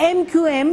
MQM,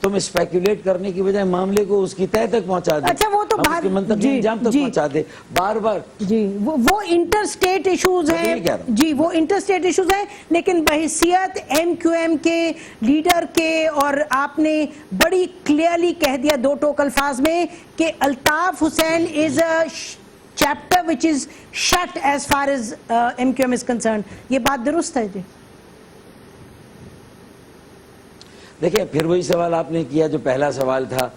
تو ہم speculate کرنے کی بجائے معاملے کو اس کی تہہ تک پہنچا دیں. اچھا وہ تو ہم اس کے منطقی انجام تک پہنچا دیں بار بار. جی وہ انٹر اسٹیٹ ایشوز ہیں, جی وہ انٹر اسٹیٹ ایشوز ہیں, لیکن بحیثیت ایم کیو ایم کے لیڈر کے, اور آپ نے بڑی کلیئرلی کہہ دیا دو ٹوک الفاظ میں کہ الطاف حسین از اے chapter which is shut as far as MQM is concerned. یہ بات درست ہے جی؟ دیکھیں پھر وہی سوال آپ نے کیا جو پہلا سوال تھا,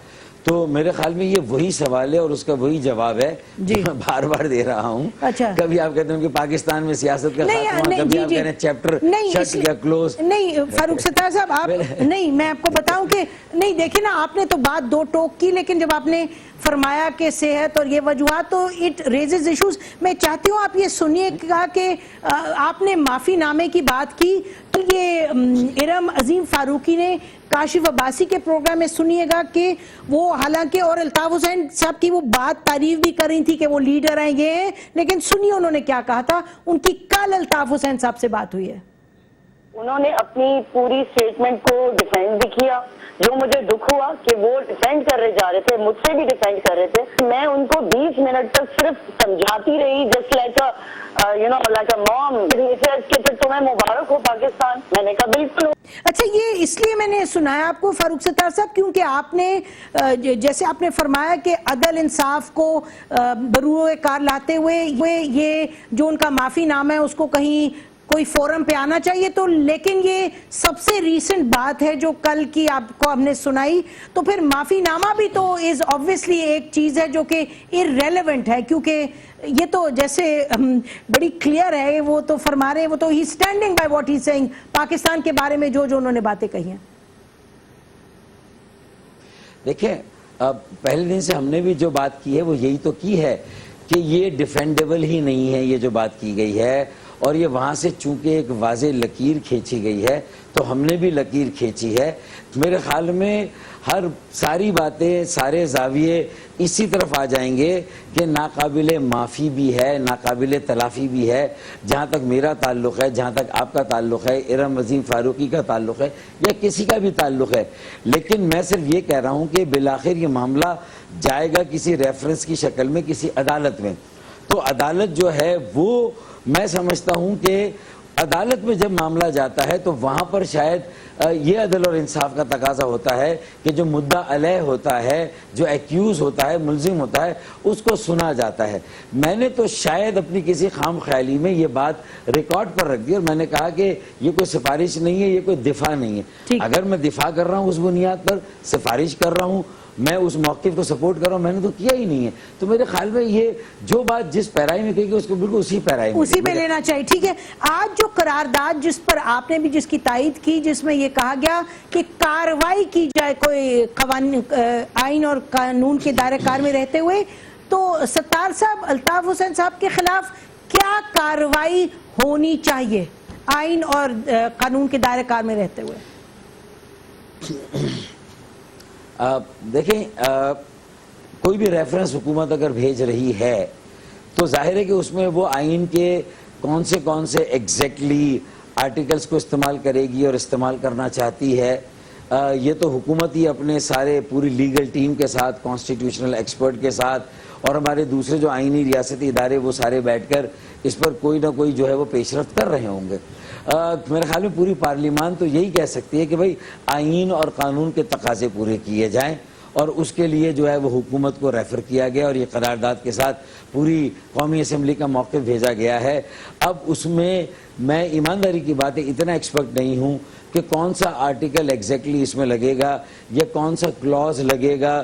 تو میرے خیال میں یہ وہی سوال ہے اور اس کا وہی جواب ہے جو میں بار بار دے رہا ہوں. کبھی آپ کہتے ہیں کہ پاکستان میں سیاست کا خاتمہ, کبھی آپ کہتے ہیں چیپٹر شٹ یا کلوز. نہیں فاروق ستار صاحب آپ نہیں, میں آپ کو بتاؤں کہ نہیں دیکھیں نا, آپ نے تو بات دو ٹوک کی, لیکن جب آپ نے فرمایا کہ صحت اور یہ وجوہات تو اٹ ریزز ایشوز. میں چاہتی ہوں آپ یہ سنیے گا کہ آپ نے معافی نامے کی بات کی, تو یہ ارم عظیم فاروقی نے کاشف عباسی کے پروگرام میں سنیے گا کہ وہ حالانکہ, اور الطاف حسین صاحب کی وہ بات تعریف بھی کر رہی تھی کہ وہ لیڈر ہیں یہ ہیں, لیکن سنیے انہوں نے کیا کہا تھا. ان کی کل الطاف حسین صاحب سے بات ہوئی ہے, انہوں نے اپنی پوری سٹیٹمنٹ کو ڈیفینڈ بھی کیا. جو مجھے دکھ ہوا کہ وہ ڈیفینڈ کر رہے جا رہے تھے, مجھ سے بھی ڈیفینڈ کر رہے تھے. میں ان کو 20 منٹ تک صرف سمجھاتی رہی, جسٹ لائک لائک اے مام, کہ پھر تمہیں مبارک ہو پاکستان. میں نے کہا بالکل. اچھا یہ اس لیے میں نے سنایا آپ کو فاروق ستار صاحب کیونکہ آپ نے جیسے آپ نے فرمایا کہ عدل انصاف کو بروئے کار لاتے ہوئے یہ جو ان کا معافی نامہ ہے اس کو کہیں کوئی فورم پہ آنا چاہیے, تو لیکن یہ سب سے ریسنٹ بات ہے جو کل کی آپ کو ہم نے سنائی, تو پھر معافی نامہ بھی تو از obviously ایک چیز ہے جو کہ irrelevant ہے, کیونکہ یہ تو جیسے بڑی کلیئر ہے, وہ تو فرما رہے ہیں, وہ تو ہی standing by what he seeing, Pakistan کے بارے میں جو انہوں نے باتیں کہی ہیں. دیکھیں پہلے دن سے ہم نے بھی جو بات کی ہے وہ یہی تو کی ہے کہ یہ ڈیفینڈیبل ہی نہیں ہے یہ جو بات کی گئی ہے, اور یہ وہاں سے چونکہ ایک واضح لکیر کھینچی گئی ہے تو ہم نے بھی لکیر کھینچی ہے. میرے خیال میں ہر ساری باتیں سارے زاویے اسی طرف آ جائیں گے کہ ناقابل معافی بھی ہے, ناقابل تلافی بھی ہے. جہاں تک میرا تعلق ہے, جہاں تک آپ کا تعلق ہے, ارم عظیم فاروقی کا تعلق ہے, یا کسی کا بھی تعلق ہے, لیکن میں صرف یہ کہہ رہا ہوں کہ بالآخر یہ معاملہ جائے گا کسی ریفرنس کی شکل میں کسی عدالت میں. تو عدالت جو ہے وہ میں سمجھتا ہوں کہ عدالت میں جب معاملہ جاتا ہے تو وہاں پر شاید یہ عدل اور انصاف کا تقاضا ہوتا ہے کہ جو مدعا علیہ ہوتا ہے, جو ایکیوز ہوتا ہے, ملزم ہوتا ہے, اس کو سنا جاتا ہے. میں نے تو شاید اپنی کسی خام خیالی میں یہ بات ریکارڈ پر رکھ دی اور میں نے کہا کہ یہ کوئی سفارش نہیں ہے, یہ کوئی دفاع نہیں ہے. اگر میں دفاع کر رہا ہوں اس بنیاد پر, سفارش کر رہا ہوں, میں اس موقف کو سپورٹ کر رہا ہوں, میں نے تو کیا ہی نہیں ہے. تو میرے خیال میں یہ جو بات جس پیرائی میں کہی گئی اس کو بالکل اسی پیرائی میں اسی پہ لینا چاہیے. ٹھیک ہے, آج جو قرارداد جس پر آپ نے بھی جس کی تائید کی, جس میں یہ کہا گیا کہ کارروائی کی جائے کوئی قوانین آئین اور قانون کے دائرہ کار میں رہتے ہوئے, تو ستار صاحب الطاف حسین صاحب کے خلاف کیا کارروائی ہونی چاہیے آئین اور قانون کے دائرہ کار میں رہتے ہوئے؟ دیکھیں کوئی بھی ریفرنس حکومت اگر بھیج رہی ہے تو ظاہر ہے کہ اس میں وہ آئین کے کون سے ایگزیکٹلی آرٹیکلز کو استعمال کرے گی اور استعمال کرنا چاہتی ہے. یہ تو حکومت ہی اپنے سارے پوری لیگل ٹیم کے ساتھ, کانسٹیٹیوشنل ایکسپرٹ کے ساتھ, اور ہمارے دوسرے جو آئینی ریاستی ادارے وہ سارے بیٹھ کر اس پر کوئی نہ کوئی جو ہے وہ پیش رفت کر رہے ہوں گے. میرے خیال میں پوری پارلیمان تو یہی کہہ سکتی ہے کہ بھئی آئین اور قانون کے تقاضے پورے کیے جائیں, اور اس کے لیے جو ہے وہ حکومت کو ریفر کیا گیا اور یہ قرارداد کے ساتھ پوری قومی اسمبلی کا موقف بھیجا گیا ہے. اب اس میں میں ایمانداری کی بات ہے اتنا ایکسپرٹ نہیں ہوں کہ کون سا آرٹیکل ایگزیکٹلی اس میں لگے گا یا کون سا کلوز لگے گا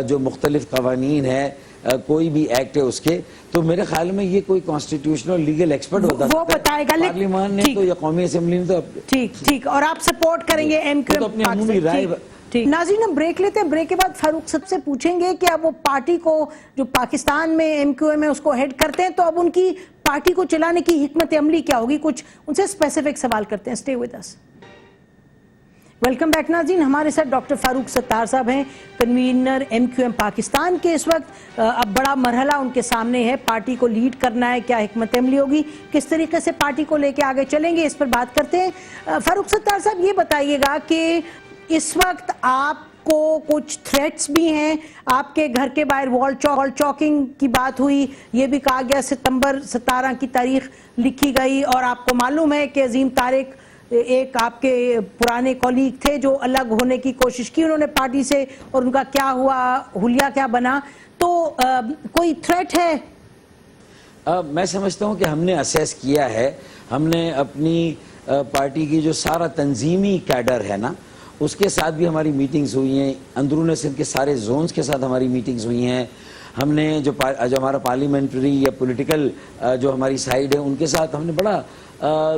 جو مختلف قوانین ہے, کوئی بھی ایکٹ ہے اس کے. تو میرے خیال میں یہ کوئی کانسٹیٹیوشنل لیگل ایکسپرٹ ہوتا ہے, وہ بتائے گا پارلیمان نے تو یا قومی اسمبلی نے تو. ٹھیک, اور آپ سپورٹ کریں گے ایم کیو ایم پاکستان. ناظرین ہم بریک لیتے ہیں, بریک کے بعد فاروق صاحب سے پوچھیں گے کہ اب وہ پارٹی کو جو پاکستان میں ایم کیو ایم ہے اس کو ہیڈ کرتے ہیں, تو اب ان کی پارٹی کو چلانے کی حکمت عملی کیا ہوگی, کچھ ان سے اسپیسیفک سوال کرتے ہیں. Stay with us. Welcome back ناظرین, ہمارے ساتھ ڈاکٹر فاروق ستار صاحب ہیں, convener M Q M Pakistan کے. اس وقت اب بڑا مرحلہ ان کے سامنے ہے, پارٹی کو لیڈ کرنا ہے, کیا حکمت عملی ہوگی, کس طریقے سے پارٹی کو لے کے آگے چلیں گے, اس پر بات کرتے ہیں. فاروق ستار صاحب یہ بتائیے گا کہ اس وقت آپ کو کچھ تھریٹس بھی ہیں؟ آپ کے گھر کے باہر وال چاکنگ کی بات ہوئی، یہ بھی کہا گیا ستمبر 17 کی تاریخ لکھی گئی، اور آپ کو معلوم ہے کہ عظیم طارق ایک آپ کے پرانے کولیگ تھے جو الگ ہونے کی کوشش کی انہوں نے پارٹی سے، اور ان کا کیا ہوا، حلیہ کیا بنا، تو کوئی تھریٹ ہے؟ میں سمجھتا ہوں کہ ہم نے اسیس کیا ہے، ہم نے اپنی پارٹی کی جو سارا تنظیمی کیڈر ہے نا اس کے ساتھ بھی ہماری میٹنگز ہوئی ہیں، اندرون سندھ کے سارے زونز کے ساتھ ہماری میٹنگز ہوئی ہیں، ہم نے جو ہمارا پارلیمنٹری یا پولیٹیکل جو ہماری سائیڈ ہے ان کے ساتھ ہم نے بڑا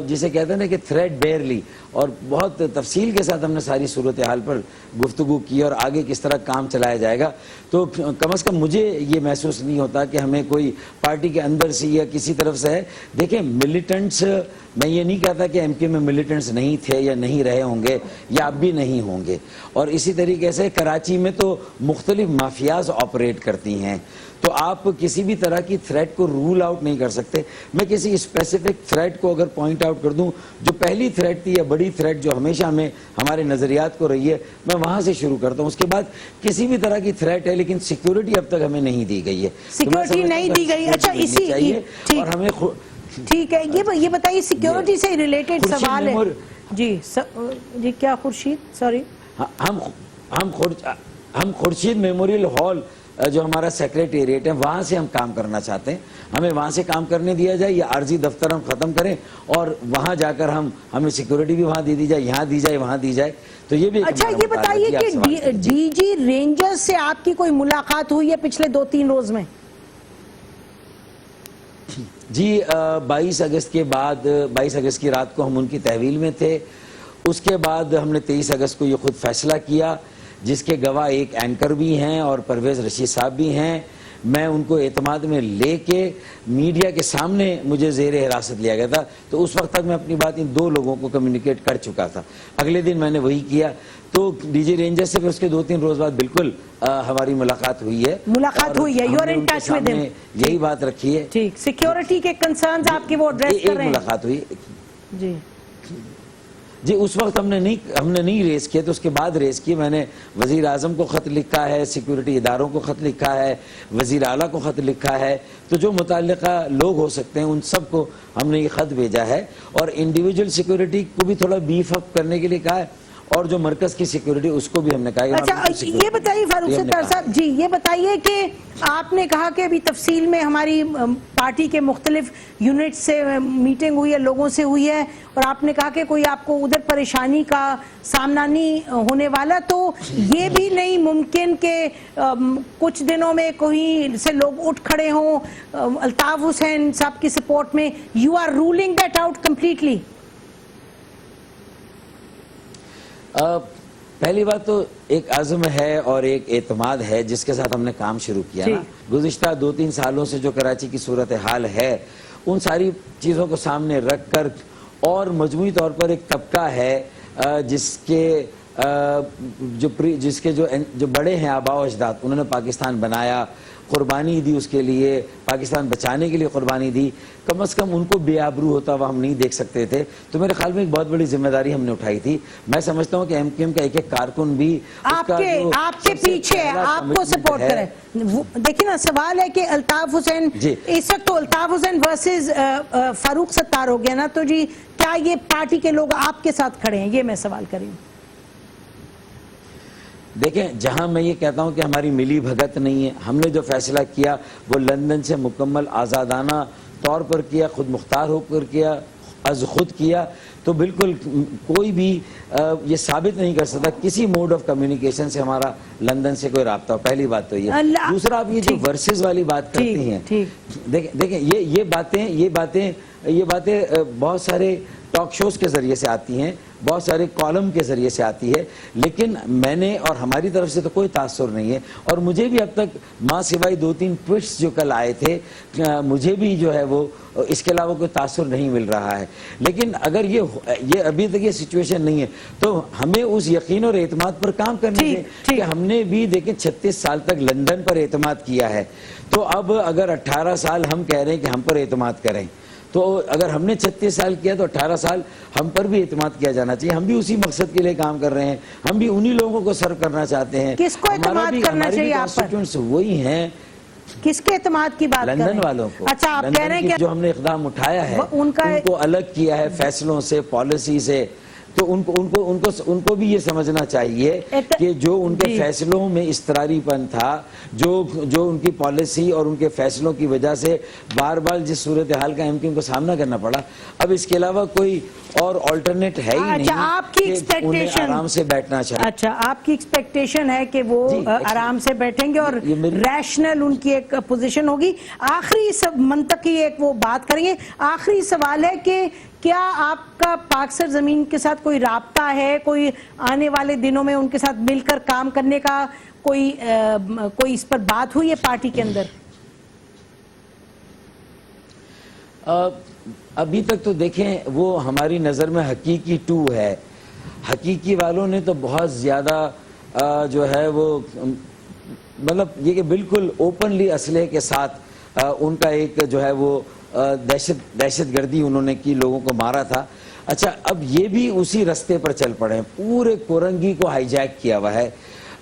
جسے کہتے ہیں نا کہ تھریڈ بیئرلی اور بہت تفصیل کے ساتھ ہم نے ساری صورتحال پر گفتگو کی اور آگے کس طرح کام چلایا جائے گا. تو کم از کم مجھے یہ محسوس نہیں ہوتا کہ ہمیں کوئی پارٹی کے اندر سے یا کسی طرف سے ہے. دیکھیں ملیٹنٹس، میں یہ نہیں کہتا کہ ایم کیو میں ملیٹنٹس نہیں تھے یا نہیں رہے ہوں گے یا اب بھی نہیں ہوں گے، اور اسی طریقے سے کراچی میں تو مختلف مافیاز آپریٹ کرتی ہیں، تو آپ کسی بھی طرح کی تھریٹ کو رول آؤٹ نہیں کر سکتے. میں کسی اسپیسیفک تھریٹ کو اگر پوائنٹ آؤٹ کر دوں، جو پہلی تھریٹ تھی یا بڑی تھریٹ جو ہمیشہ ہمیں ہمارے نظریات کو رہی ہے، میں وہاں سے شروع کرتا ہوں. اس کے بعد کسی بھی طرح کی تھریٹ ہے لیکن سیکیورٹی اب تک ہمیں نہیں دی گئی ہے. سیکیورٹی نہیں دی گئی. اچھا اسی اور ہمیں ٹھیک ہے، یہ بتائیے سیکیورٹی سے ریلیٹڈ سوال ہے. جی کیا خورشید، سوری، ہم خورشید میموریل ہال جو ہمارا سیکریٹریٹ ہے وہاں سے ہم کام کرنا چاہتے ہیں، ہمیں وہاں سے کام کرنے دیا جائے، یا عارضی دفتر ہم ختم کریں اور وہاں جا کر ہمیں سیکیورٹی بھی وہاں دی جائے، یہاں دی جائے، وہاں دی جائے. تو یہ بھی اچھا یہ بتائیے کہ ڈی جی رینجرز سے آپ کی کوئی ملاقات ہوئی ہے پچھلے 2-3 روز میں؟ جی 22 اگست کے بعد، 22 اگست کی رات کو ہم ان کی تحویل میں تھے. اس کے بعد ہم نے 23 اگست کو یہ خود فیصلہ کیا، جس کے گواہ ایک اینکر بھی ہیں اور پرویز رشید صاحب بھی ہیں. میں ان کو اعتماد میں لے کے میڈیا کے سامنے مجھے زیر حراست لیا گیا تھا، تو اس وقت تک میں اپنی بات ان 2 لوگوں کو کمیونیکیٹ کر چکا تھا. اگلے دن میں نے وہی کیا. تو ڈی جی رینجر سے پھر اس کے 2-3 روز بعد بالکل ہماری ملاقات ہوئی ہے. You are in touch with ہم، یہی بات رکھی ہے. ٹھیک، سیکیورٹی کے کنسرنز آپ کی وہ ایڈریس کر رہے ہیں؟ ملاقات ہوئی جی اس وقت ہم نے نہیں ریز کیا، تو اس کے بعد ریز کی. میں نے وزیر اعظم کو خط لکھا ہے، سیکیورٹی اداروں کو خط لکھا ہے، وزیر اعلیٰ کو خط لکھا ہے. تو جو متعلقہ لوگ ہو سکتے ہیں ان سب کو ہم نے یہ خط بھیجا ہے، اور انڈیویجول سیکیورٹی کو بھی تھوڑا بیف اپ کرنے کے لیے کہا ہے، اور جو مرکز کی سیکیورٹی اس کو بھی ہم نے کہا. اچھا یہ بتائیے فاروق ستار صاحب جی، یہ بتائیے کہ آپ نے کہا کہ ابھی تفصیل میں ہماری پارٹی کے مختلف یونٹ سے میٹنگ ہوئی ہے، لوگوں سے ہوئی ہے، اور آپ نے کہا کہ کوئی آپ کو ادھر پریشانی کا سامنا نہیں ہونے والا. تو یہ بھی نہیں ممکن کہ کچھ دنوں میں کوئی سے لوگ اٹھ کھڑے ہوں الطاف حسین صاحب کی سپورٹ میں؟ You are ruling that out completely? پہلی بات تو ایک عزم ہے اور ایک اعتماد ہے جس کے ساتھ ہم نے کام شروع کیا نا. گزشتہ 2-3 سالوں سے جو کراچی کی صورتحال ہے ان ساری چیزوں کو سامنے رکھ کر، اور مجموعی طور پر ایک طبقہ ہے جس کے جو بڑے ہیں آباء و اجداد، انہوں نے پاکستان بنایا، قربانی دی اس کے لیے، پاکستان بچانے کے لیے قربانی دی. کم از کم ان کو بے آبرو ہوتا ہوا ہم نہیں دیکھ سکتے تھے. تو میرے خیال میں ایک بہت بڑی ذمہ داری ہم نے اٹھائی تھی. میں سمجھتا ہوں کہ ایم کیو ایم کا ایک کارکن بھی آپ کے پیچھے آپ کو سپورٹ کرے. دیکھیں نا، سوال ہے کہ الطاف حسین اس وقت تو الطاف حسین ورسز فاروق ستار ہو گیا نا، تو جی کیا یہ پارٹی کے لوگ آپ کے ساتھ کھڑے ہیں؟ یہ میں سوال کر رہی ہوں. دیکھیں، جہاں میں یہ کہتا ہوں کہ ہماری ملی بھگت نہیں ہے، ہم نے جو فیصلہ کیا وہ لندن سے مکمل آزادانہ طور پر کیا، خود مختار ہو کر کیا، از خود کیا. تو بالکل کوئی بھی یہ ثابت نہیں کر سکتا کسی موڈ آف کمیونیکیشن سے ہمارا لندن سے کوئی رابطہ ہو. پہلی بات تو یہ. دوسرا، آپ یہ جو ورسز والی بات کرتی ہیں، دیکھیں یہ باتیں بہت سارے ٹاک شوز کے ذریعے سے آتی ہیں، بہت سارے کالم کے ذریعے سے آتی ہے، لیکن میں نے اور ہماری طرف سے تو کوئی تاثر نہیں ہے. اور مجھے بھی اب تک ماں سوائے 2-3 ٹویٹس جو کل آئے تھے، مجھے بھی جو ہے وہ اس کے علاوہ کوئی تاثر نہیں مل رہا ہے. لیکن اگر یہ ابھی تک یہ سچویشن نہیں ہے تو ہمیں اس یقین اور اعتماد پر کام کرنا چاہیے کہ ہم نے بھی دیکھیں 36 سال تک لندن پر اعتماد کیا ہے. تو اب اگر 18 سال ہم کہہ رہے ہیں کہ ہم پر اعتماد کریں، تو اگر ہم نے 36 سال کیا تو 18 سال ہم پر بھی اعتماد کیا جانا چاہیے. ہم بھی اسی مقصد کے لیے کام کر رہے ہیں, ہم بھی انہی لوگوں کو سرو کرنا چاہتے ہیں. کس کو اعتماد کرنا چاہیے آپ پر؟ وہی ہیں. کس کے اعتماد کی بات کر رہے ہیں؟ لندن والوں کو. اچھا آپ کہہ رہے ہیں کہ جو ہم نے اقدام اٹھایا ہے ان کو الگ کیا ہے فیصلوں سے, پالیسی سے, تو ان کو بھی یہ سمجھنا چاہیے کہ جو ان کے فیصلوں میں اضطراری پن تھا, جو ان کی پالیسی اور ان کے فیصلوں کی وجہ سے بار بار جس صورتحال کا MQM کو سامنا کرنا پڑا, اب اس کے علاوہ کوئی اور آلٹرنیٹ ہے ہی نہیں آپ کی کہ انہیں آرام سے بیٹھنا چاہیے. اچھا آپ کی ایکسپیکٹیشن ہے کہ وہ آرام سے بیٹھیں گے اور ریشنل ان کی ایک پوزیشن ہوگی. آخری سب منطقی ایک وہ بات کریں گے. آخری سوال ہے کہ کیا آپ کا پاک سرزمین کے ساتھ کوئی رابطہ ہے, کوئی آنے والے دنوں میں ان کے ساتھ مل کر کام کرنے کا کوئی اس پر بات ہوئی ہے پارٹی کے اندر؟ ابھی تک تو دیکھیں وہ ہماری نظر میں حقیقی 2 ہے. حقیقی والوں نے تو بہت زیادہ جو ہے وہ مطلب یہ کہ بالکل اوپنلی اسلحے کے ساتھ ان کا ایک جو ہے وہ دہشت گردی انہوں نے کی, لوگوں کو مارا تھا. اچھا اب یہ بھی اسی رستے پر چل پڑے ہیں, پورے کورنگی کو ہائی جیک کیا ہوا ہے.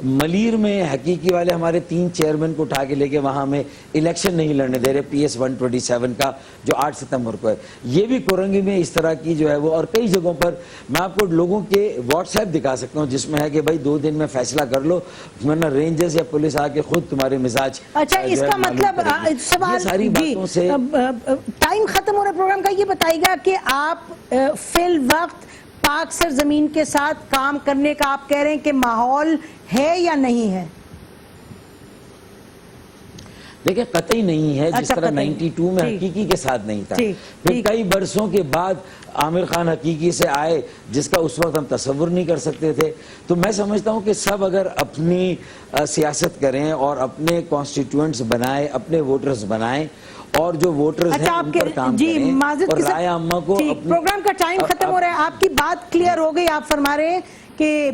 ملیر میں حقیقی والے ہمارے 3 چیئرمین کو اٹھا کے لے کے وہاں ہمیں الیکشن نہیں لڑنے دے رہے PS 127 کا جو 8 ستمبر کو ہے. یہ بھی کورنگی میں اس طرح کی جو ہے وہ, اور کئی جگہوں پر میں آپ کو لوگوں کے واٹس ایپ دکھا سکتا ہوں جس میں ہے کہ بھائی 2 دن میں فیصلہ کر لو ورنہ رینجرز یا پولیس آ کے خود تمہارے مزاج. اچھا اس کا مطلب سوال, ساری باتوں سے ٹائم ختم ہو رہا ہے پروگرام کا, یہ بتائیے گا کہ آپ فی الوقت پاک سرزمین کے ساتھ کام کرنے کا آپ کہہ رہے ہیں کہ ماحول ہے یا نہیں ہے؟ دیکھیں قطعی نہیں ہے, جس طرح 92 میں حقیقی کے ساتھ نہیں تھا. پھر کئی برسوں کے بعد عامر خان حقیقی سے آئے جس کا اس وقت ہم تصور نہیں کر سکتے تھے. تو میں سمجھتا ہوں کہ سب اگر اپنی سیاست کریں اور اپنے کانسٹیٹیوئنٹس بنائیں, اپنے ووٹرز بنائیں, اور جو ووٹرز ہیں ان پر کام کریں اور رائے عامہ کو. پروگرام کا ٹائم ختم ہو رہا ہے, آپ کی بات کلیئر ہو گئی. آپ فرما رہے ہیں کہ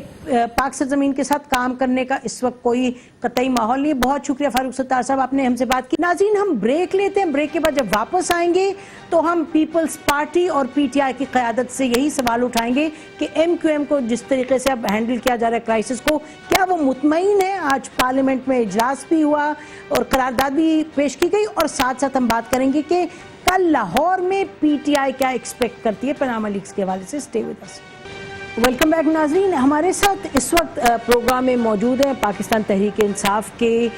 پاک سرزمین کے ساتھ کام کرنے کا اس وقت کوئی قطعی ماحول نہیں. بہت شکریہ فاروق ستار صاحب, آپ نے ہم سے بات کی. ناظرین ہم بریک لیتے ہیں, بریک کے بعد جب واپس آئیں گے تو ہم پیپلز پارٹی اور PTI کی قیادت سے یہی سوال اٹھائیں گے کہ MQM کو جس طریقے سے اب ہینڈل کیا جا رہا ہے کرائسس کو, کیا وہ مطمئن ہے؟ آج پارلیمنٹ میں اجلاس بھی ہوا اور قرارداد بھی پیش کی گئی, اور ساتھ ساتھ ہم بات کریں گے کہ کل لاہور میں PTI کیا ایکسپیکٹ کرتی ہے پاناما لیکس کے حوالے سے. Stay with us. Welcome back ناظرین. ہمارے ساتھ اس وقت پروگرام میں موجود ہیں پاکستان تحریک انصاف کے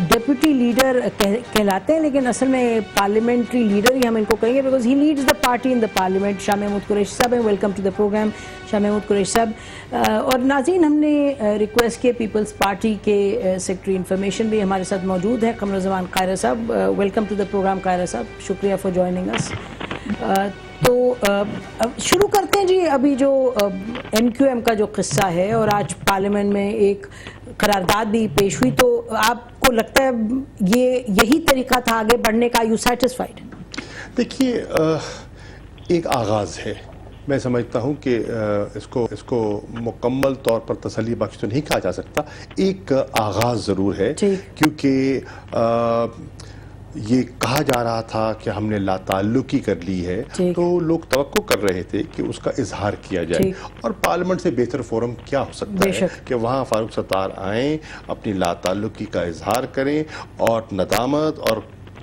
ڈیپوٹی لیڈر کہلاتے ہیں, لیکن اصل میں پارلیمنٹری لیڈر ہی ہم ان کو کہیں گے because he leads the party in the parliament. Shah Mahmood Qureshi صاحب ہیں, welcome to the programme Shah Mahmood Qureshi صاحب. اور ناظرین ہم نے ریکویسٹ کیا پیپلز پارٹی کے سیکرٹری انفارمیشن بھی ہمارے ساتھ موجود ہے قمر زمان قاہرہ صاحب. ویلکم ٹو دا پروگرام قاہرہ صاحب, شکریہ فار جوائننگ اس. تو شروع کرتے ہیں جی. ابھی جو MQM کا جو قصہ ہے اور آج پارلیمنٹ میں ایک قرارداد بھی پیش ہوئی, تو آپ کو لگتا ہے یہی طریقہ تھا آگے بڑھنے کا؟ You satisfied? دیکھیے ایک آغاز ہے. میں سمجھتا ہوں کہ اس کو مکمل طور پر تسلی بخش تو نہیں کہا جا سکتا, ایک آغاز ضرور ہے. کیونکہ یہ کہا جا رہا تھا کہ ہم نے لا تعلقی کر لی ہے, تو لوگ توقع کر رہے تھے کہ اس کا اظہار کیا جائے, اور پارلیمنٹ سے بہتر فورم کیا ہو سکتا ہے کہ وہاں فاروق ستار آئیں, اپنی لا تعلقی کا اظہار کریں اور ندامت اور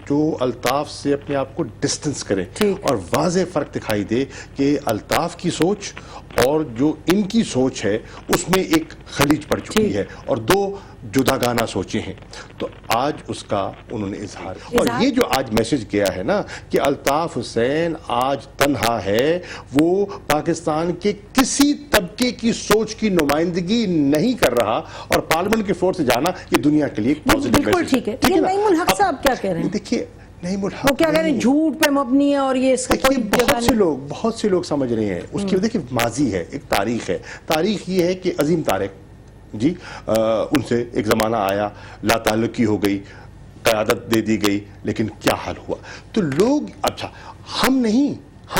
جو الطاف سے اپنے آپ کو ڈسٹنس کریں, اور واضح فرق دکھائی دے کہ الطاف کی سوچ اور جو ان کی سوچ ہے اس میں ایک خلیج پڑ چکی ہے اور 2 جداگانہ سوچیں ہیں. تو آج اس کا انہوں نے اظہار, اور یہ جو آج میسج گیا ہے نا کہ الطاف حسین آج تنہا ہے, وہ پاکستان کے کسی طبقے کی سوچ کی نمائندگی نہیں کر رہا, اور پارلیمنٹ کے فلور سے جانا یہ دنیا کے لیے ایک پازیٹیو بالکل ٹھیک ہے. لیکن نعیم الحق صاحب کیا کہہ رہے ہیں؟ دیکھیے نعیم الحق وہ کیا کہہ رہے ہیں, جھوٹ پہ مبنی ہے اور یہ اس کا کوئی بہت سے لوگ سمجھ رہے ہیں اس کی. دیکھیے ماضی ہے, ایک تاریخ ہے. تاریخ یہ ہے کہ عظیم طارق جی ان سے ایک زمانہ آیا, لا تعلقی ہو گئی, قیادت دے دی گئی, لیکن کیا حال ہوا؟ تو لوگ اچھا ہم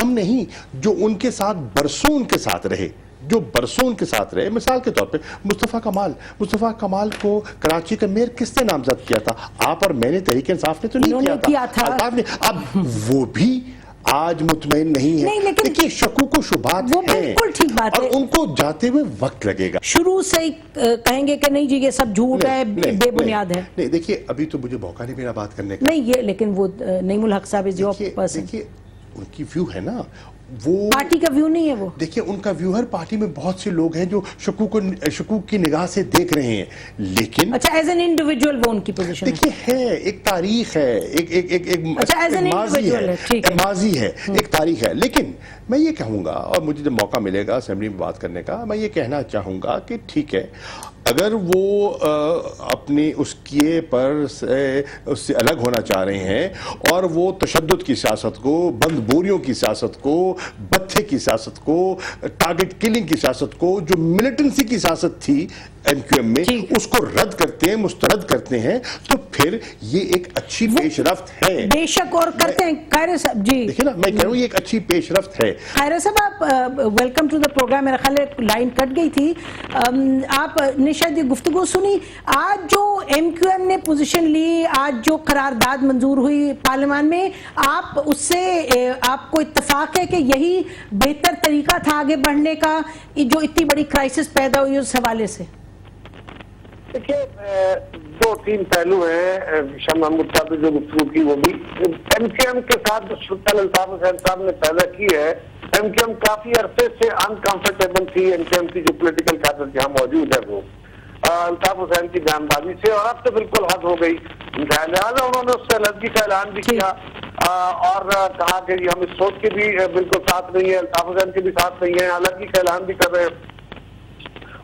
نہیں جو ان کے ساتھ برسوں ان کے ساتھ رہے, مثال کے طور پہ مصطفیٰ کمال کو کراچی کا میئر کس نے نامزد کیا تھا؟ آپ اور میں نے, تحریک انصاف نے تو نہیں کیا تھا. اب وہ بھی آج مطمئن نہیں ہے. نہیں لیکن دیکھیے شکوک و شبہات وہ بالکل ٹھیک بات ہے اور ان کو جاتے ہوئے وقت لگے گا. شروع سے ہی کہیں گے کہ نہیں جی یہ سب جھوٹ ہے, بے بنیاد ہے. نہیں دیکھیے ابھی تو مجھے موقع نہیں ملا بات کرنے کا. نہیں یہ لیکن وہ نعیم الحق صاحب از یور پرسن. دیکھیے ان کی ویو ہے نا, وہ پارٹی کا ویو نہیں ہے وہ. دیکھیے ان کا ویو, ہر پارٹی میں بہت سے لوگ ہیں جو شکوک کی نگاہ سے دیکھ رہے ہیں, لیکن اچھا ایز این انڈیویجول وہ ان کی پوزیشن ہے. دیکھیے ہے ایک تاریخ ہے, ایک ماضی ہے, ایک تاریخ ہے. لیکن میں یہ کہوں گا, اور مجھے جب موقع ملے گا اسمبلی میں بات کرنے کا, میں یہ کہنا چاہوں گا کہ ٹھیک ہے اگر وہ اپنی اس کیے پر اس سے الگ ہونا چاہ رہے ہیں اور وہ تشدد کی سیاست کو, بند بوریوں کی سیاست کو, بتھے کی سیاست کو, ٹارگٹ کلنگ کی سیاست کو, جو ملیٹنسی کی سیاست تھی ایم کیو ایم میں, اس کو رد کرتے ہیں, مسترد کرتے ہیں, تو پھر یہ ایک اچھی پیش رفت ہے. بے شک اور کرتے ہیں. خیر صاحب جی دیکھیں نا, میں کہہ رہا ہوں یہ ایک اچھی پیش رفت ہے. خیر صاحب آپ ویلکم ٹو دا پروگرام. میرا خیال ہے لائن کٹ گئی تھی, آپ نے شاید یہ گفتگو سنی. آج جو ایم کیو ایم نے پوزیشن لی, آج جو قرارداد منظور ہوئی پارلیمان میں, آپ اس سے آپ کو اتفاق ہے کہ یہی بہتر طریقہ تھا آگے بڑھنے کا, جو اتنی بڑی کرائسس پیدا ہوئی اس حوالے سے؟ دیکھیے دو تین پہلو ہیں شاہ محمود صاحب نے جو گفتگو کی, وہ بھی ایم کیو ایم کے ساتھ جو شکل الطاف حسین صاحب نے پیدا کی ہے. ایم کیو ایم کافی عرصے سے انکمفرٹیبل تھی, ایم کیو ایم کی جو پولیٹیکل قیادت جہاں موجود ہے وہ الطاف حسین کی جان بازی سے, اور اب تو بالکل حد ہو گئی. لہٰذا انہوں نے اس سے الگ کا اعلان بھی کیا اور کہا کہ ہم اس سوچ کے بھی بالکل ساتھ نہیں ہیں, الطاف حسین کے بھی ساتھ نہیں ہیں, الگ کا اعلان بھی کر رہے ہیں.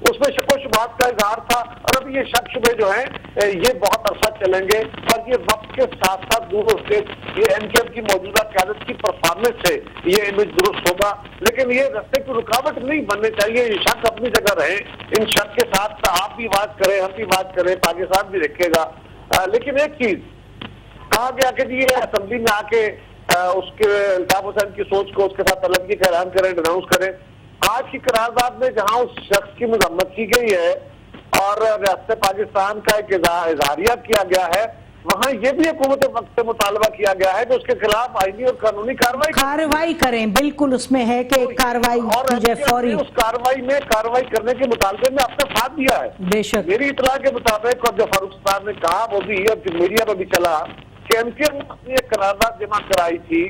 اس میں شک و شبہات کا اظہار تھا, اور اب یہ شک شبے جو ہیں یہ بہت عرصہ چلیں گے, اور یہ وقت کے ساتھ ساتھ دور سے یہ ایم کیو ایم کی موجودہ قیادت کی پرفارمنس سے یہ امیج درست ہوگا. لیکن یہ رستے کی رکاوٹ نہیں بننے چاہیے. یہ شک اپنی جگہ رہے, ان شک کے ساتھ آپ بھی بات کریں, ہم بھی بات کریں, پاکستان بھی دیکھے گا. لیکن ایک چیز کہا گیا کہ جی یہ اسمبلی میں آ کے اس کے الطاف حسین کی سوچ کو اس کے ساتھ الگ کا اعلان کریں, ڈیناؤنس کریں. آج کی قرارداد میں جہاں اس شخص کی مذمت کی گئی ہے اور ریاست پاکستان کا ایک اظہاریہ کیا گیا ہے, وہاں یہ بھی حکومت وقت سے مطالبہ کیا گیا ہے کہ اس کے خلاف آئینی اور قانونی کارروائی کریں. بالکل اس میں ہے کہ کارروائی کی جائے فوری. اس کارروائی کرنے کے مطالبے میں آپ نے ساتھ دیا ہے. بے شک میری اطلاع کے مطابق, اور جو فاروق صاحب نے کہا وہ بھی, اور میڈیا میں بھی چلا کہ ایم کیو ایم نے ایک قرارداد جمع کرائی تھی.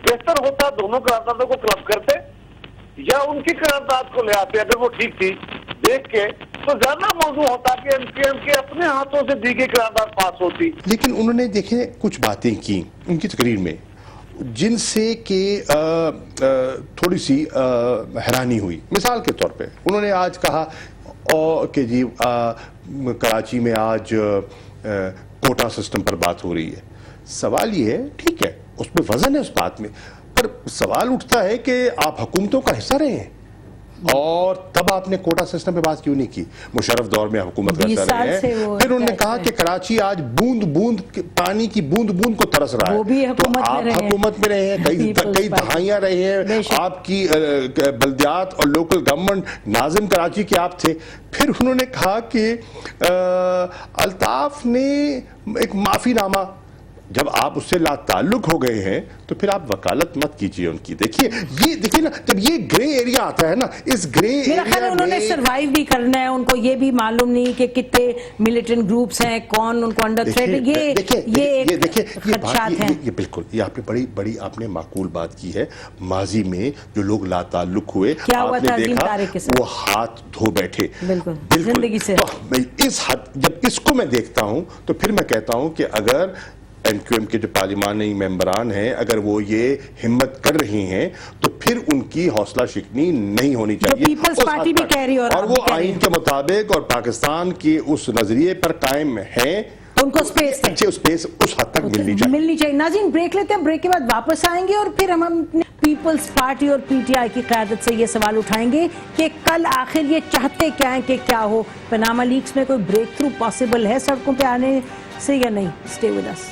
بہتر ہوتا دونوں قراردادوں کو کلب کرتے یا ان کی قرارداد کو لے آتے, اگر وہ ٹھیک تھی دیکھ کے, تو زیادہ موضوع ہوتا کہ ایم کیو ایم کے اپنے ہاتھوں سے دی گئی قرارداد پاس ہوتی. لیکن انہوں نے دیکھیں کچھ باتیں کی ان کی تقریر میں جن سے کہ تھوڑی سی حیرانی ہوئی. مثال کے طور پہ انہوں نے آج کہا کہ جی کراچی میں آج کوٹا سسٹم پر بات ہو رہی ہے. سوال یہ ہے, ٹھیک ہے اس میں وزن ہے اس بات میں, پر سوال اٹھتا ہے کہ آپ حکومتوں کا حصہ رہے ہیں, اور تب آپ نے کوٹا سسٹم پہ بات کیوں نہیں کی؟ مشرف دور میں حکومت کرتا رہے ہیں. پھر انہوں نے کہا کہ کراچی آج بوند بوند پانی کی بوند بوند کو ترس رہا ہے, تو آپ حکومت میں رہے ہیں, کئی دہائیاں رہے ہیں, آپ کی بلدیات اور لوکل گورنمنٹ ناظم کراچی کے آپ تھے. پھر انہوں نے کہا کہ الطاف نے ایک معافی نامہ, جب آپ اس سے لا تعلق ہو گئے ہیں تو پھر آپ وکالت مت کیجئے ان کی. دیکھیے نا, جب یہ گرے ایریا آتا ہے نا, اس گرے ایریا میں انہوں نے سروائیو بھی کرنا ہے, ان کو یہ بھی معلوم نہیں کہ کتنے ملیٹنٹ گروپس ہیں, کون ان کو انڈر تھریٹ. یہ خدشات ہیں. یہ بالکل, یہ آپ نے بڑی آپ نے معقول بات کی ہے. ماضی میں جو لوگ لا تعلق ہوئے, آپ نے دیکھا وہ ہاتھ دھو بیٹھے. بالکل زندگی سے. جب اس کو میں دیکھتا ہوں تو پھر میں کہتا ہوں کہ اگر ایم کیو ایم کے جو پارلیمانی ممبران ہیں اگر وہ یہ ہمت کر رہی ہیں تو پھر ان کی حوصلہ شکنی نہیں ہونی چاہیے. پیپلز پارٹی بھی کہہ رہی ہے, اور وہ آئین کے مطابق اور پاکستان کے اس نظریے پر قائم ہیں, ان کو سپیس اس حد تک ملنی چاہیے. ناظرین بریک لیتے ہیں, بریک کے بعد واپس آئیں گے اور پھر ہم پیپلز پارٹی اور پی ٹی آئی کی قیادت سے یہ سوال اٹھائیں گے کہ کل آخر یہ چاہتے کیا ہیں کہ کیا ہو. پاناما لیکس میں کوئی بریک تھرو پاسبل ہے سڑکوں پہ آنے سے یا نہیں؟ Stay with us.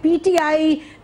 PTI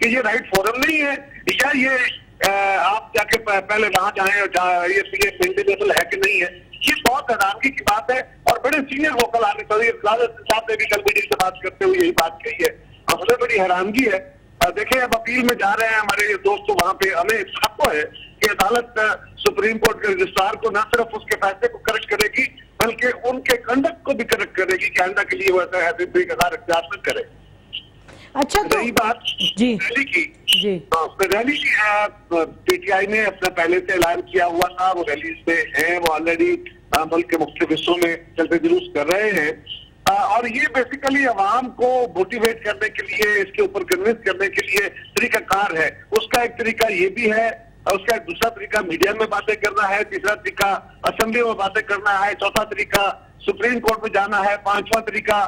کہ یہ رائٹ فورم نہیں ہے یا یہ آپ جا کے پہلے وہاں جائیں یہ مینٹینیبل ہے کہ نہیں ہے. یہ بہت حیرانگی کی بات ہے اور بڑے سینئر ووکل آنے چاہیے. صاحب نے بھی کل میڈیا سے بات کرتے ہوئے یہی بات کہی ہے. ہمیں بڑی حیرانگی ہے. دیکھیں اب اپیل میں جا رہے ہیں ہمارے یہ دوست وہاں پہ, ہمیں حق کو ہے کہ عدالت سپریم کورٹ کے رجسٹرار کو نہ صرف اس کے فیصلے کو کریکٹ کرے گی بلکہ ان کے کنڈکٹ کو بھی کریکٹ کرے گی کہ آئندہ کے لیے وہ ایسا اختیار نہ کرے. اچھا تو رہی بات جی ریلی کی, جی ریلی پی ٹی آئی نے اپنا پہلے سے اعلان کیا ہوا تھا, وہ ریلیز میں ہیں, وہ آلریڈی ملک کے مختلف حصوں میں چلتے جلوس کر رہے ہیں اور یہ بیسیکلی عوام کو موٹیویٹ کرنے کے لیے, اس کے اوپر کنونس کرنے کے لیے طریقہ کار ہے. اس کا ایک طریقہ یہ بھی ہے, اس کا ایک دوسرا طریقہ میڈیا میں باتیں کرنا ہے, تیسرا طریقہ اسمبلی میں باتیں کرنا ہے, چوتھا طریقہ سپریم کورٹ میں جانا ہے, پانچواں طریقہ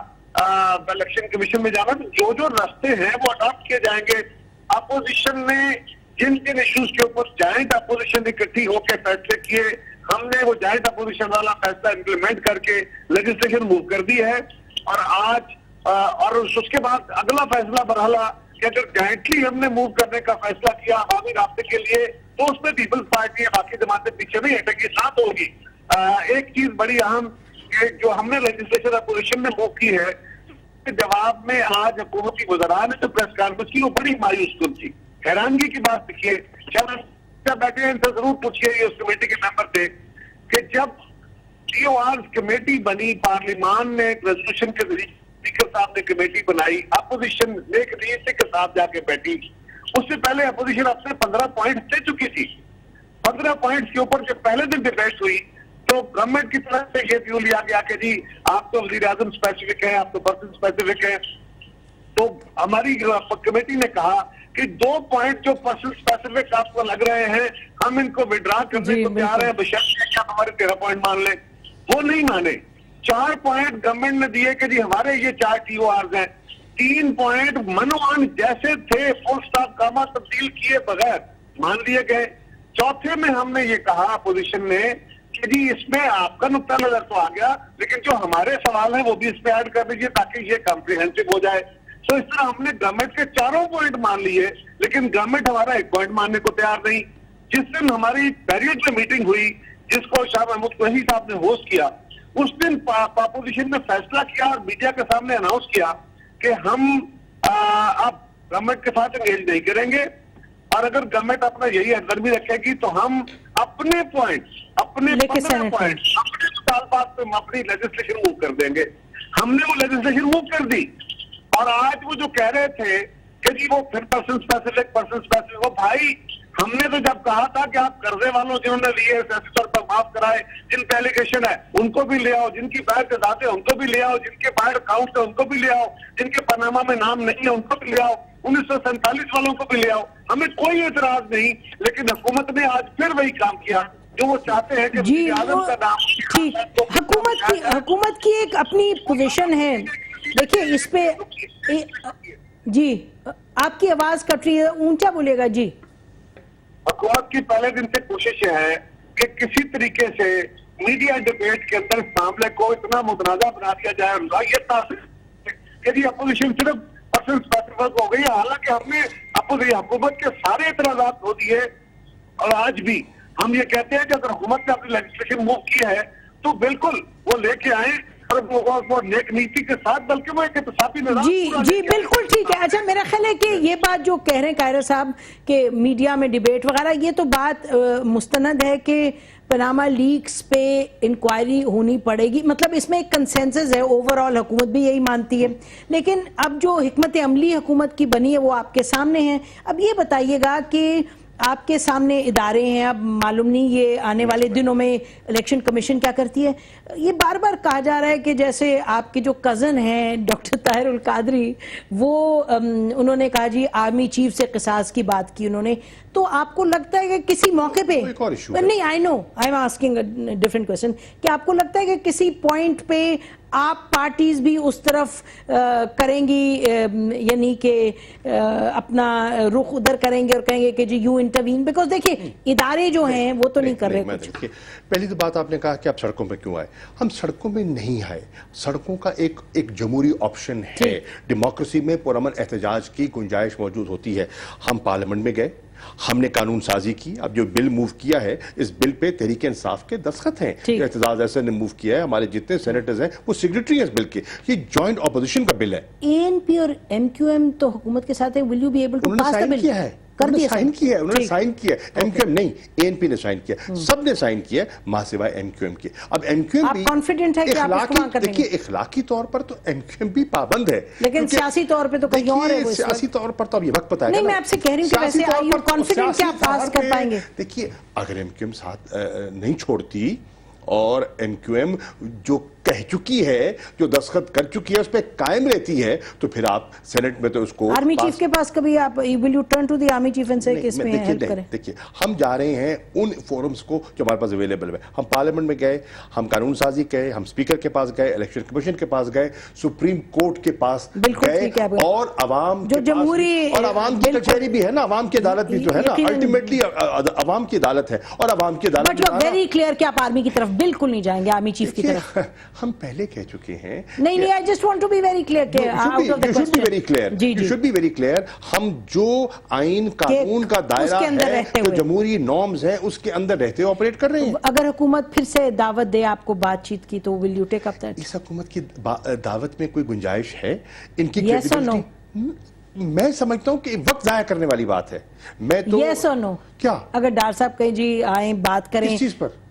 الیکشن کمیشن میں جانا. جو جو راستے ہیں وہ اڈاپٹ کیے جائیں گے. اپوزیشن نے جن جن ایشوز کے اوپر جوائنٹ اپوزیشن اکٹھی ہو کے فیصلے کیے, ہم نے وہ جوائنٹ اپوزیشن والا فیصلہ امپلیمنٹ کر کے لیجسلیشن موو کر دی ہے. اور آج اور اس کے بعد اگلا فیصلہ برحالہ کہ اگر جوائنٹلی ہم نے موو کرنے کا فیصلہ کیا عوامی رابطے کے لیے تو اس میں پیپلز پارٹی باقی جماعتیں پیچھے نہیں ہٹیں گی, ساتھ ہوگی. ایک چیز بڑی اہم کہ جو ہم نے لیجسلیشن اپوزیشن میں موو کی ہے, جواب میں آج حکومتی وزراء نے جو پریس کانفرنس کی وہ بڑی مایوس کن تھی. حیرانگی کی بات دیکھیے, جب بیٹھے ہیں ان سے ضرور پوچھیے, یہ اس کمیٹی کے ممبر تھے, کہ جب ٹی او آر کمیٹی بنی, پارلیمان نے ریزولوشن کے ذریعے اسپیکر صاحب نے کمیٹی بنائی, اپوزیشن ایک ریئسٹی کے ساتھ جا کے بیٹھی, اس سے پہلے اپوزیشن اپنے 15 پوائنٹ دے چکی تھی. 15 پوائنٹ کے اوپر جب پہلے دن ڈیبیٹ ہوئی تو گورنمنٹ کی طرف سے یہ ویو لیا گیا کہ جی آپ تو وزیر اعظم اسپیسیفک ہیں, آپ تو پرسن اسپیسیفک ہیں. تو ہماری کمیٹی نے کہا کہ 2 پوائنٹ جو پرسن اسپیسیفک آپ کو لگ رہے ہیں ہم ان کو وڈرا کرنے کو تیار ہیں بشرط کہ آپ ہمارے 13 پوائنٹ مان لیں. وہ نہیں مانے. 4 پوائنٹ گورنمنٹ نے دیے کہ جی ہمارے یہ 4 ٹی او آرز ہیں, 3 پوائنٹ منوان جیسے تھے فل سٹاپ کاما تبدیل کیے بغیر مان لیے گئے. چوتھے میں ہم نے یہ کہا اپوزیشن نے کہ جی اس میں آپ کا نقطہ نظر تو آ گیا لیکن جو ہمارے سوال ہیں وہ بھی اس پہ ایڈ کر دیجیے تاکہ یہ کمپریہنسو ہو جائے. تو اس طرح ہم نے گورنمنٹ کے 4 پوائنٹ مان لیے لیکن گورنمنٹ ہمارا 1 پوائنٹ ماننے کو تیار نہیں. جس دن ہماری پیریڈ میں میٹنگ ہوئی جس کو شاہ محمود قریشی صاحب نے ہوسٹ کیا, اس دن اپوزیشن نے فیصلہ کیا اور میڈیا کے سامنے اناؤنس کیا کہ ہم اب گورنمنٹ کے ساتھ انگیج نہیں کریں گے اور اگر گورنمنٹ اپنا یہی ہمدردی رکھے گی تو ہم اپنے پوائنٹ, اپنے 15 پوائنٹ اپنے مطالبات پہ اپنی لیجسلیشن موو کر دیں گے. ہم نے وہ لیجسلیشن موو کر دی اور آج وہ جو کہہ رہے تھے کہ جی وہ پھر پرسن اسپیسیفک, وہ بھائی ہم نے تو جب کہا تھا کہ آپ قرضے والوں جنہوں نے لیے سیاسی طور پر معاف کرائے, جن پہ ایلیگیشن ہے ان کو بھی لے آؤ, جن کی باہر جائیداد ہے ان کو بھی لے آؤ, جن کے باہر اکاؤنٹ ہے ان کو بھی لے آؤ, جن کے پاناما میں نام نہیں ہے ان کو بھی لے آؤ, 1947 والوں کو بھی لے آؤ, ہمیں کوئی اعتراض نہیں. لیکن حکومت نے آج پھر وہی کام کیا جو وہ چاہتے ہیں کہ جی اعظم کا نام ٹھیک. حکومت کی ایک اپنی پوزیشن ہے. دیکھیے اس پہ جی آپ کی آواز کٹ رہی ہے, اونچا بولیے گا. جی حکومت کی پہلے دن سے کوشش ہے کہ کسی طریقے سے میڈیا ڈیبیٹ کے اندر اس معاملے کو اتنا متنازع بنا دیا جائے ان کا یہ تاثر کہ جی اپوزیشن صرف پرسن اسپیسیفک ہو گئی. حالانکہ ہم نے حکومت کے سارے اعتراضات ہو دیے اور آج بھی ہم یہ کہتے ہیں کہ اگر حکومت نے اپنی لیجسلیشن موو کی ہے تو بالکل وہ لے کے آئیں اور وہ نیک نیتی کے ساتھ بلکہ وہ ایک احتسابی نظام. جی بالکل ٹھیک ہے. اچھا میرا خیال ہے کہ یہ بات جو کہہ رہے ہیں قاہرہ صاحب کہ میڈیا میں ڈیبیٹ وغیرہ, یہ تو بات مستند ہے کہ پاناما لیکس پہ انکوائری ہونی پڑے گی, مطلب اس میں ایک کنسنسس ہے, اوور آل حکومت بھی یہی مانتی ہے. لیکن اب جو حکمت عملی حکومت کی بنی ہے وہ آپ کے سامنے ہے. اب یہ بتائیے گا کہ آپ کے سامنے ادارے ہیں, اب معلوم نہیں یہ آنے والے دنوں میں الیکشن کمیشن کیا کرتی ہے. یہ بار بار کہا جا رہا ہے کہ جیسے آپ کے جو کزن ہیں ڈاکٹر طاہر القادری, وہ انہوں نے کہا جی آرمی چیف سے قصاص کی بات کی انہوں نے, تو آپ کو لگتا ہے کہ کسی موقع پہ, نہیں I no I am asking a different question, کہ آپ کو لگتا ہے کہ کسی پوائنٹ پہ آپ پارٹیز بھی اس طرف کریں گی یعنی کہ اپنا رخ ادھر کریں گے اور کہیں گے کہ جی یو انٹروین؟ بیکاز دیکھیں ادارے جو ہیں وہ تو نہیں کر رہے کچھ. پہلی تو بات آپ نے کہا کہ آپ سڑکوں پہ کیوں آئے. ہم سڑکوں میں نہیں آئے. سڑکوں کا ایک جمہوری آپشن ہے. ڈیموکریسی میں پرامن احتجاج کی گنجائش موجود ہوتی ہے. ہم پارلیمنٹ میں گئے, ہم نے قانون سازی کی. اب جو بل موو کیا ہے, اس بل پہ تحریک انصاف کے دستخط ہیں. اعتزاز احسن نے موو کیا ہے, ہمارے جتنے سینیٹرز ہیں وہ سیکریٹری ہیں اس بل کے. یہ جوائنٹ اپوزیشن کا بل ہے. ANP اور MQM تو حکومت کے ساتھ ہے. Will you be able to pass the bill? انہوں نے سائن کیا ہے, انہوں نے سائن کیا ہے. MQM نہیں, ANP نے سائن کیا, سب نے سائن کیا ماں سوائے MQM کے. اب MQM بھی کانفیڈنٹ ہے کہ آپ اس کو وہاں کریں گے؟ دیکھیے اخلاقی طور پر تو MQM بھی پابند ہے, لیکن سیاسی طور پہ تو کہیں اور ہے. سیاسی طور پر تو اب یہ وقت پتہ ہے. نہیں, میں آپ سے کہہ رہی ہوں کہ ویسے آئی یو کانفیڈنٹ کہ آپ پاس کر پائیں گے؟ دیکھیے اگر MQM ساتھ نہیں چھوڑتی اور MQM جو کہہ چکی ہے, جو دستخط کر چکی ہے, اس پہ قائم رہتی ہے, تو پھر آپ سینٹ میں تو اس کو آرمی چیف کے پاس کبھی آپ will you turn to the army chief and say کہ اس میں ہیلپ کریں؟ دیکھیے ہم جا رہے ہیں ان فورمز کو جو ہمارے پاس اویلیبل ہے. ہم پارلیمنٹ میں گئے, ہم قانون سازی گئے, ہم اسپیکر کے پاس گئے, الیکشن کمیشن کے پاس گئے, سپریم کورٹ کے پاس گئے, اور عوام جو جمہوری اور عوام کی کچہری بھی ہے نا, عوام کی عدالت بھی تو ہے نا, الٹیمیٹلی عوام کی عدالت ہے. اور عوام کی عدالت but you are very clear کہ آپ آرمی کی طرف بالکل نہیں جائیں گے, آرمی چیف کی طرف. ہم پہلے کہہ چکے ہیں. نہیں, I just want to be very clear. You should be very clear. You should be very clear. ہم جو آئین قانون کا دائرہ ہے, جو جمہوری نارمز ہیں, اس کے اندر رہتے ہوئے آپریٹ کر رہے ہیں. اگر حکومت پھر سے دعوت دے آپ کو بات چیت کی, تو will you take up that? اس حکومت کی دعوت میں کوئی گنجائش ہے ان کی؟ Yes or no? میں سمجھتا ہوں کہ وقت ضائع کرنے والی بات ہے. میں تو Yes or no? کیا اگر ڈار صاحب کہیں جی آئیں بات کریں, کس چیز پر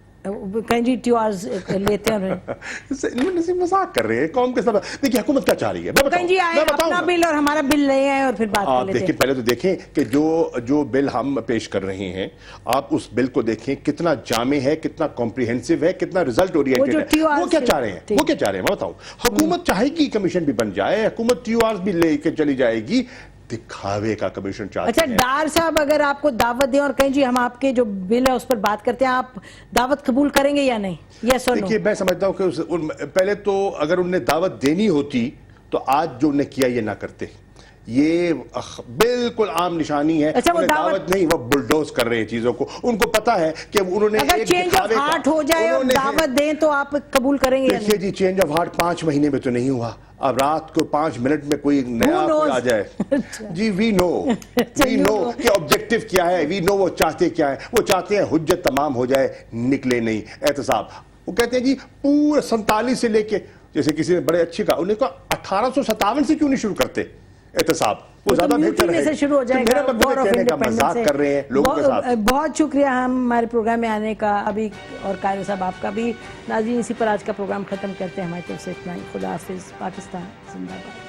کہیں جی 2 hours لیتے ہیں, مذاق کر رہے ہیں قوم کے ساتھ. دیکھیں حکومت کیا چاہ رہی ہے, کہیں جی آئیں اپنا بل اور ہمارا بل لے آئیں اور پھر بات کر لیتے ہیں. دیکھیں پہلے تو دیکھیں کہ جو بل ہم پیش کر رہے ہیں, آپ اس بل کو دیکھیں کتنا جامع ہے, کتنا کمپریہنسو ہے, کتنا ریزلٹ اورینٹڈ ہے. وہ کیا چاہ رہے ہیں, وہ کیا چاہ رہے ہیں میں بتاؤں. حکومت چاہے گی کمیشن بھی بن جائے, حکومت 2 hours بھی لے کے چلی جائے گی, دکھاوے کا کمیشن چاہتے ہیں. اچھا ڈار صاحب اگر آپ کو دعوت دیں اور کہیں جی ہم آپ کے جو بل ہے اس پر بات کرتے ہیں, آپ دعوت قبول کریں گے یا نہیں؟ یس اور نو؟ دیکھیے میں سمجھتا ہوں کہ پہلے تو اگر انہیں دعوت دینی ہوتی تو آج جو انہیں کیا یہ نہ کرتے. یہ بالکل عام نشانی ہے. دعوت نہیں, وہ بلڈوز کر رہے ہیں چیزوں کو. ان کو پتا ہے کہ انہوں نے اگر چینج آف ہارٹ ہو جائے اور دعوت دیں تو آپ قبول کریں گے؟ دیکھیے جی چینج آف ہارٹ 5 مہینے میں تو نہیں ہوا. اب رات کو 5 منٹ میں کوئی نیا آ جائے. جی وی نو کہ آبجیکٹیو کیا ہے, وی نو وہ چاہتے کیا ہے. وہ چاہتے ہیں حجت تمام ہو جائے, نکلے نہیں احتساب. وہ کہتے ہیں جی پورے 47 سے لے کے, جیسے کسی نے بڑے اچھے کہا, انہیں کہا 1857 سے کیوں نہیں شروع کرتے احتساب, وہ زیادہ بہتر ہے. شروع ہو جائے گا. میرا مطلب کہنے کا مذاق کر رہے ہیں لوگوں کے ساتھ. بہت شکریہ ہم ہمارے پروگرام میں آنے کا. ابھی اور قائر صاحب آپ کا بھی. ناظرین اسی پر آج کا پروگرام ختم کرتے ہیں. ہماری طرف سے اتنا ہی. خدا حافظ. پاکستان زندہ باد.